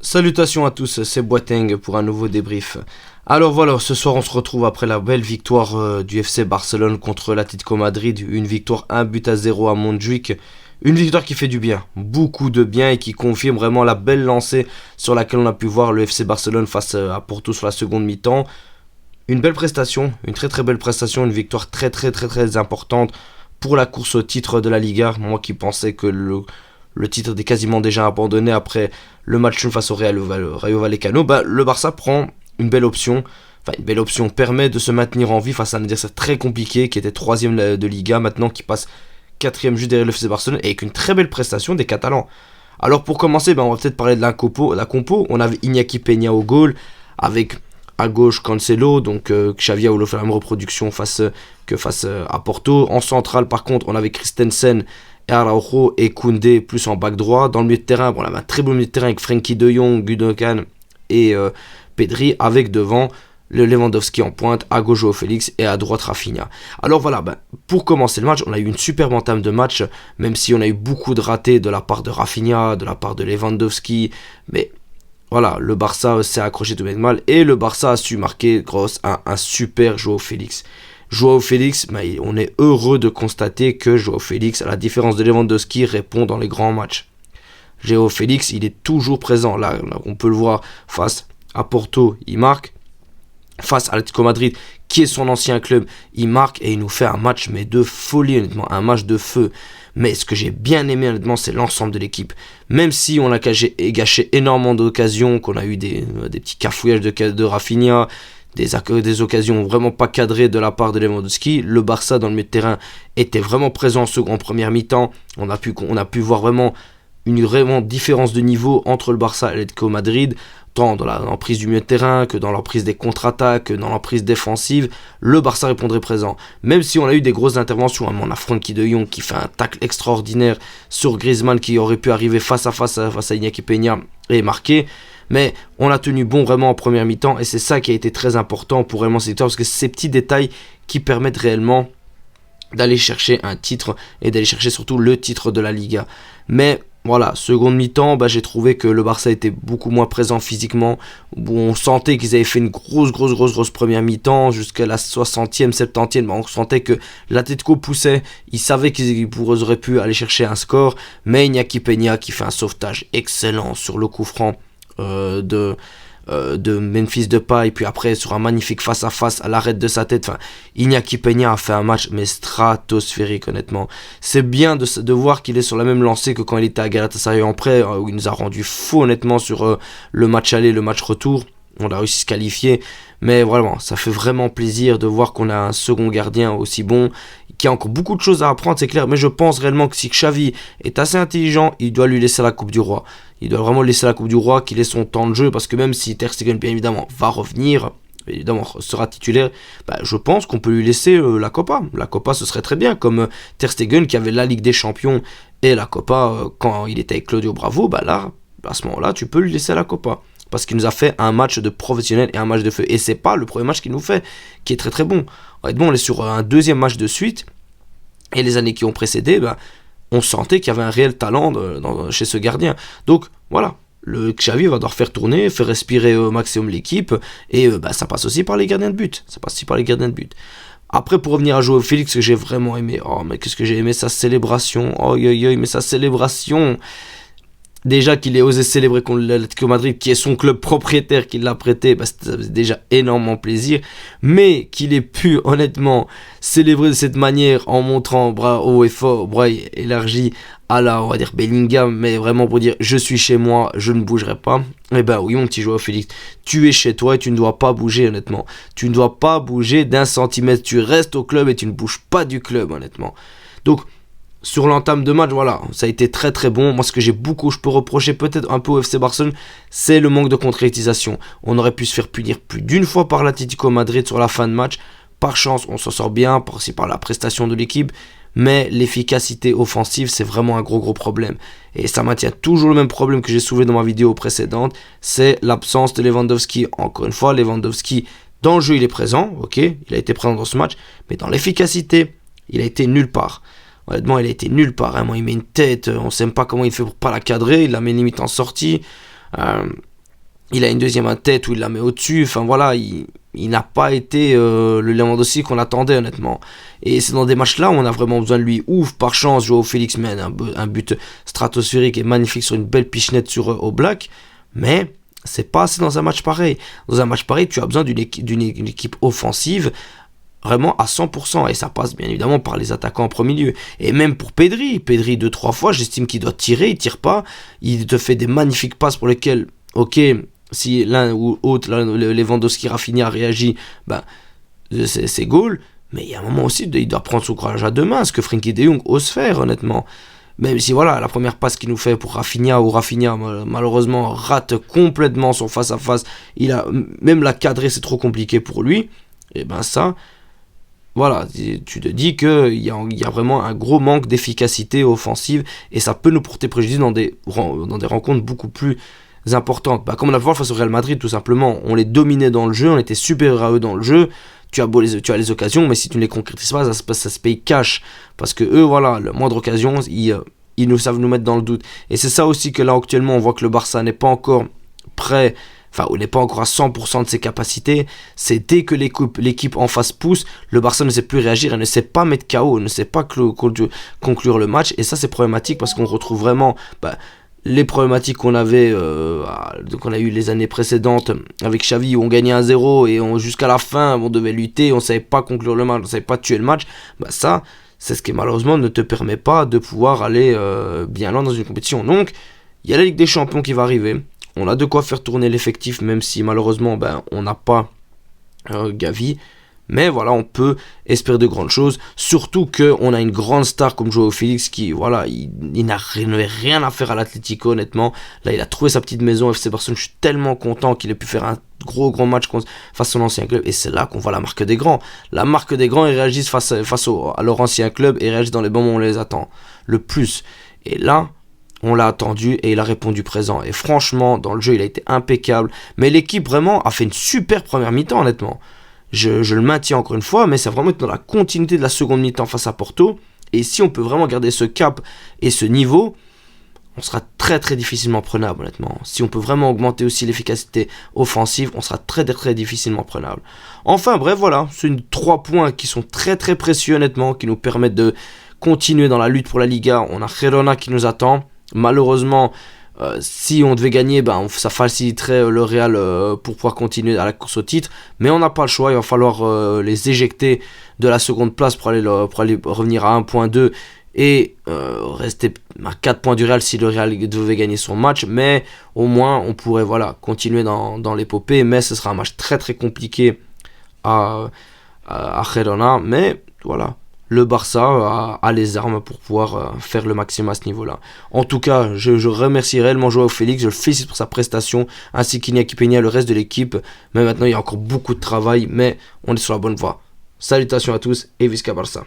Salutations à tous, c'est Boateng pour un nouveau débrief. Alors voilà, ce soir on se retrouve après la belle victoire du FC Barcelone contre l'Atlético Madrid, une victoire 1-0 à Montjuic, une victoire qui fait du bien, beaucoup de bien et qui confirme vraiment la belle lancée sur laquelle on a pu voir le FC Barcelone face à Porto sur la seconde mi-temps. Une belle prestation, une très belle prestation, une victoire très importante pour la course au titre de la Liga. Moi qui pensais que le titre était quasiment déjà abandonné après le match face au Rayo Vallecano, le Barça prend une belle option. Enfin, une belle option permet de se maintenir en vie face à un adversaire très compliqué qui était 3ème de Liga, maintenant qui passe 4ème juste derrière le FC Barcelone et avec une très belle prestation des Catalans. Alors pour commencer, on va peut-être parler de la compo. On avait Iñaki Peña au goal, avec à gauche Cancelo, donc Xavi a voulu faire la même reproduction face à Porto. En centrale par contre, on avait Christensen, Araujo et Koundé plus en back droit. Dans le milieu de terrain, on avait un très beau milieu de terrain avec Frenkie de Jong, Gundogan et Pedri, avec devant le Lewandowski en pointe, à gauche Joao Félix et à droite Rafinha. Alors voilà, pour commencer le match, on a eu une superbe entame de match, même si on a eu beaucoup de ratés de la part de Rafinha, de la part de Lewandowski, mais voilà, le Barça s'est accroché tout de mal et le Barça a su marquer grâce à un super Joao Félix. Joao Félix, on est heureux de constater que Joao Félix, à la différence de Lewandowski, répond dans les grands matchs. Joao Félix, il est toujours présent. Là, on peut le voir face à Porto, il marque. Face à l'Atlético Madrid, qui est son ancien club, il marque et il nous fait un match de folie, honnêtement, un match de feu. Mais ce que j'ai bien aimé, honnêtement, c'est l'ensemble de l'équipe. Même si on a gâché énormément d'occasions, qu'on a eu des petits cafouillages de Rafinha, des occasions vraiment pas cadrées de la part de Lewandowski, le Barça dans le milieu de terrain était vraiment présent en première mi-temps. On a pu voir vraiment une différence de niveau entre le Barça et l'Atlético Madrid, tant dans l'emprise du milieu de terrain que dans l'emprise des contre-attaques, que dans l'emprise défensive. Le Barça répondrait présent. Même si on a eu des grosses interventions, on a Frenkie de Jong qui fait un tacle extraordinaire sur Griezmann qui aurait pu arriver face à Iñaki Peña et marquer. Mais on a tenu bon vraiment en première mi-temps et c'est ça qui a été très important pour réellement cette victoire, parce que c'est ces petits détails qui permettent réellement d'aller chercher un titre et d'aller chercher surtout le titre de la Liga. Mais voilà, seconde mi-temps, j'ai trouvé que le Barça était beaucoup moins présent physiquement. On sentait qu'ils avaient fait une grosse première mi-temps jusqu'à la 60e, 70e. On sentait que l'Atlético poussait. Ils savaient qu'ils auraient pu aller chercher un score. Mais Iñaki Peña qui fait un sauvetage excellent sur le coup franc de Memphis Depay, puis après sur un magnifique face-à-face à l'arrêt de sa tête. Iñaki Peña a fait un match stratosphérique, honnêtement. C'est bien de voir qu'il est sur la même lancée que quand il était à Galatasaray en prêt, où il nous a rendu fou honnêtement sur le match aller, le match retour. On a réussi à se qualifier, mais vraiment, ça fait vraiment plaisir de voir qu'on a un second gardien aussi bon, qui a encore beaucoup de choses à apprendre, c'est clair, mais je pense réellement que si Xavi est assez intelligent, il doit lui laisser la Coupe du Roi. Il doit vraiment laisser la Coupe du Roi, qu'il ait son temps de jeu, parce que même si Ter Stegen, bien évidemment, va revenir, évidemment, sera titulaire, je pense qu'on peut lui laisser la Copa. La Copa, ce serait très bien, comme Ter Stegen qui avait la Ligue des Champions et la Copa quand il était avec Claudio Bravo, là, à ce moment-là, tu peux lui laisser la Copa. Parce qu'il nous a fait un match de professionnel et un match de feu. Et c'est pas le premier match qu'il nous fait, qui est très bon. Honnêtement, on est sur un deuxième match de suite. Et les années qui ont précédé, on sentait qu'il y avait un réel talent chez ce gardien. Donc voilà, le Xavi va devoir faire tourner, faire respirer au maximum l'équipe. Et ça passe aussi par les gardiens de but. Après, pour revenir à Joao Félix, que j'ai vraiment aimé. Oh, mais qu'est-ce que j'ai aimé sa célébration. Oh, mais sa célébration. Déjà qu'il ait osé célébrer contre l'Atlético Madrid, qui est son club propriétaire qui l'a prêté, ça faisait déjà énormément plaisir. Mais qu'il ait pu honnêtement célébrer de cette manière en montrant bras haut et fort, bras élargis à on va dire Bellingham, mais vraiment pour dire je suis chez moi, je ne bougerai pas. Oui mon petit Joao Félix, tu es chez toi et tu ne dois pas bouger honnêtement. Tu ne dois pas bouger d'un centimètre, tu restes au club et tu ne bouges pas du club honnêtement. Donc sur l'entame de match, voilà, ça a été très bon. Moi, ce que je peux reprocher peut-être un peu au FC Barcelone, c'est le manque de concrétisation. On aurait pu se faire punir plus d'une fois par l'Atlético Madrid sur la fin de match. Par chance, on s'en sort bien, aussi par la prestation de l'équipe. Mais l'efficacité offensive, c'est vraiment un gros problème. Et ça maintient toujours le même problème que j'ai soulevé dans ma vidéo précédente, c'est l'absence de Lewandowski. Encore une fois, Lewandowski, dans le jeu, il est présent, ok, il a été présent dans ce match, mais dans l'efficacité, il a été nulle part. Honnêtement, il a été nulle part. Il met une tête, on ne sait même pas comment il fait pour pas la cadrer. Il la met limite en sortie. il a une deuxième tête où il la met au-dessus. Enfin voilà, il n'a pas été le Lewandowski qu'on attendait honnêtement. Et c'est dans des matchs-là où on a vraiment besoin de lui. Ouf, par chance, Joao Félix mène un but stratosphérique et magnifique sur une belle pichenette sur Oblak. Mais c'est pas assez dans un match pareil. Dans un match pareil, tu as besoin d'une équipe offensive vraiment à 100%. Et ça passe bien évidemment par les attaquants en premier lieu. Et même pour Pedri 2-3 fois, j'estime qu'il doit tirer, il tire pas. Il te fait des magnifiques passes pour lesquelles, ok, si l'un ou l'autre, Lewandowski, Rafinha réagit, ben, c'est goal. Mais il y a un moment aussi, il doit prendre son courage à deux mains, ce que Frenkie de Jong ose faire, honnêtement. Même si, voilà, la première passe qu'il nous fait pour Rafinha, ou Rafinha, malheureusement, rate complètement son face-à-face. Même la cadrer, c'est trop compliqué pour lui. Et ben ça, voilà, tu te dis qu'il y a vraiment un gros manque d'efficacité offensive, et ça peut nous porter préjudice dans des rencontres beaucoup plus importantes. Bah, comme on a pu voir face au Real Madrid, tout simplement, on les dominait dans le jeu, on était supérieur à eux dans le jeu. Tu as les occasions, mais si tu ne les concrétises pas, ça se paye cash. Parce que eux, voilà, la moindre occasion, ils nous savent nous mettre dans le doute. Et c'est ça aussi que là, actuellement, on voit que le Barça n'est pas encore prêt, enfin, on n'est pas encore à 100% de ses capacités. C'est dès que l'équipe en face pousse, le Barça ne sait plus réagir, elle ne sait pas mettre KO, ne sait pas conclure le match. Et ça, c'est problématique parce qu'on retrouve vraiment les problématiques qu'on a eu les années précédentes avec Xavi, où on gagnait 1-0 et jusqu'à la fin on devait lutter, on savait pas conclure le match, on savait pas tuer le match. Ça, c'est ce qui malheureusement ne te permet pas de pouvoir aller bien loin dans une compétition. Donc il y a la Ligue des Champions qui va arriver, on a de quoi faire tourner l'effectif, même si malheureusement on n'a pas Gavi. Mais voilà, on peut espérer de grandes choses. Surtout qu'on a une grande star comme Joao Félix qui, voilà, il n'avait rien à faire à l'Atlético, honnêtement. Là, il a trouvé sa petite maison FC Barcelone. Je suis tellement content qu'il ait pu faire un gros match face à son ancien club. Et c'est là qu'on voit la marque des grands. La marque des grands, ils réagissent face à leur ancien club et réagissent dans les moments où on les attend le plus. Et là, on l'a attendu et il a répondu présent. Et franchement, dans le jeu, il a été impeccable. Mais l'équipe, vraiment, a fait une super première mi-temps, honnêtement. Je le maintiens encore une fois, mais c'est vraiment dans la continuité de la seconde mi-temps face à Porto. Et si on peut vraiment garder ce cap et ce niveau, on sera très très difficilement prenable, honnêtement. Si on peut vraiment augmenter aussi l'efficacité offensive, on sera très très difficilement prenable. Enfin bref, voilà, c'est 3 points qui sont très très précieux, honnêtement, qui nous permettent de continuer dans la lutte pour la Liga. On a Girona qui nous attend. Malheureusement, si on devait gagner, ça faciliterait le Real pour pouvoir continuer à la course au titre. Mais on n'a pas le choix, il va falloir les éjecter de la seconde place pour aller revenir à 1.2 et rester à 4 points du Real si le Real devait gagner son match. Mais au moins, on pourrait continuer dans l'épopée. Mais ce sera un match très très compliqué à Girona. Mais voilà. Le Barça a les armes pour pouvoir faire le maximum à ce niveau-là. En tout cas, je remercie réellement Joao Félix, je le félicite pour sa prestation, ainsi qu'Iñaki Peña et le reste de l'équipe. Mais maintenant, il y a encore beaucoup de travail, mais on est sur la bonne voie. Salutations à tous et Visca Barça.